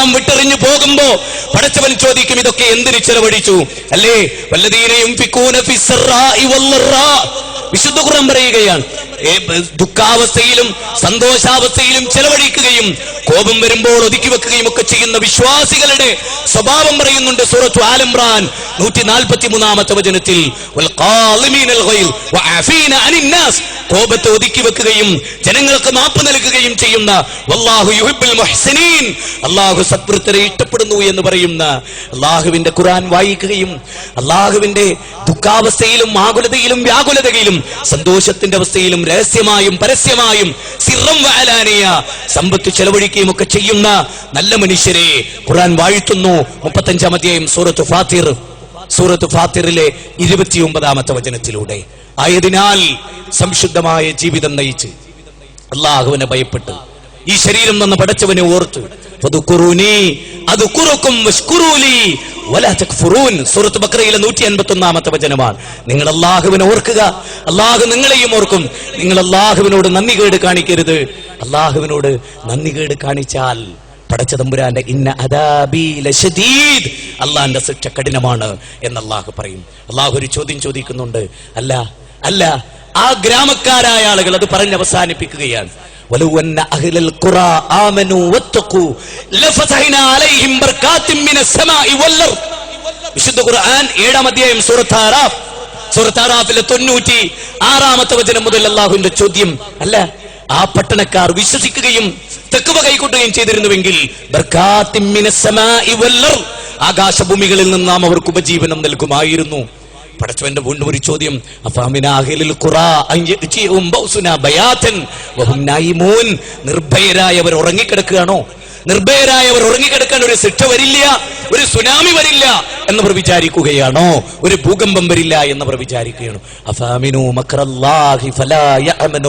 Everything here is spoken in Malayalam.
എല്ലാം വിട്ടെറിഞ്ഞു പോകുമ്പോ പടച്ചവൻ ചോദിക്കും, ഇതൊക്കെ എന്തിന് ചെലവഴിച്ചു? അല്ലേ? വല്ലദീന യുൻഫിഖൂന ഫിസ്സറാഇ വല്ലറാ. വിശുദ്ധ ഖുർആൻ പറയുകയാണ്, ദുഃഖാവസ്ഥയിലും സന്തോഷാവസ്ഥയിലും ചെലവഴിക്കുകയും കോപം വരുമ്പോൾ ഒതുക്കി വെക്കുകയും ഒക്കെ ചെയ്യുന്ന വിശ്വാസികളുടെ സ്വഭാവം പറയുന്നുണ്ട് സൂറത്തു ആൽ ഇംറാൻ 143-ാമത്തെ വചനത്തിൽ. കോപത്തെ ഒതുക്കി വെക്കുകയും ജനങ്ങൾക്ക് മാപ്പ് നൽകുകയും ചെയ്യുന്ന വല്ലാഹു യുഹിബ്ബുൽ മുഹ്സിനീൻ, അല്ലാഹു സത്വൃത്തരെ ഇഷ്ടപ്പെടുന്നു എന്ന് പറയുന്ന അല്ലാഹുവിന്റെ ഖുർആൻ വായിക്കുകയും അല്ലാഹുവിന്റെ ദുഃഖാവസ്ഥയിലും ആകുലതയിലും വ്യാകുലതയിലും സന്തോഷത്തിന്റെ അവസ്ഥയിലും രഹസ്യമായും പരസ്യമായും സിർറം വഅലാനിയ സമ്പത്ത് ചെലവഴിക്കുകയും ഒക്കെ ചെയ്യുന്ന നല്ല മനുഷ്യരെ ഖുർആൻ വാഴ്ത്തുന്നു. 35-ാം അധ്യായം സൂറത്ത് ഫാത്തിറിലെ 29-ാമത്തെ വചനത്തിലൂടെ. ആയതിനാൽ സംശുദ്ധമായ ജീവിതം നയിച്ച് അല്ലാഹുവിനെ ഭയപ്പെട്ട് ഈ ശരീരം തന്ന പടച്ചവനെ ഓർത്ത് സൂറത്ത് ബഖറയിലെ 151-ാമത്തെ വചനമാണ്. നിങ്ങൾ അല്ലാഹുവിനെ ഓർക്കുക, അല്ലാഹു നിങ്ങളെയും ഓർക്കും. നിങ്ങൾ അല്ലാഹുവിനോട് നന്ദികേട് കാണിക്കരുത്. അല്ലാഹുവിനോട് നന്ദികേട് കാണിച്ചാൽ പടച്ച തമ്പുരാന്റെ ഇന്ന അദാബി ലശദീദ്, അല്ലാഹുവിന്റെ ശിക്ഷ കഠിനമാണ് എന്ന് അല്ലാഹു പറയും. അല്ലാഹു ഒരു ചോദ്യം ചോദിക്കുന്നുണ്ട്. അല്ല ആ ഗ്രാമക്കാരായ ആളുകൾ അത് പറഞ്ഞ് അവസാനിപ്പിക്കുകയാണ്. വലൗ അന്ന അഹ്ലൽ ഖുറാ ആമനൂ വത്തഖൂ ലഫതഹ്നാ അലൈഹിം ബർകാത്തിൻ മിനസ് സമാഇ വൽ അർദ്. വിശുദ്ധ ഖുർആൻ 7-ാം അധ്യായം സൂറത്ത് ആറാഫിലെ 96-ാമത്തെ വചനം മുതൽ അല്ലാഹുവിന്റെ ചോദ്യം, അല്ല ആ പട്ടണക്കാർ വിശ്വസിക്കുകയും തഖ്വ കൈക്കൊള്ളുകയും ചെയ്തിരുന്നുവെങ്കിൽ ബർകാത്തിൻ മിനസ് സമാഇ വൽ അർദ്, ആകാശഭൂമികളിൽ നിന്ന് നാം അവർക്ക് ഉപജീവനം നൽകുമായിരുന്നു. പടച്ചവന്റെ വീണ്ടും ഒരു ചോദ്യം, നിർഭയരായവർ ഉറങ്ങിക്കിടക്കുകയാണോ? നിർഭയരായവർ ഉറങ്ങിക്കിടക്കാൻ ഒരു ശിക്ഷ വരില്ല, ഒരു സുനാമി വരില്ല എന്നവർ വിചാരിക്കുകയാണോ? ഒരു ഭൂകമ്പം വരില്ല എന്നവർ വിചാരിക്കുകയാണോ? അഫാമിനു മക്റല്ലാഹി ഫലാ യഅമനു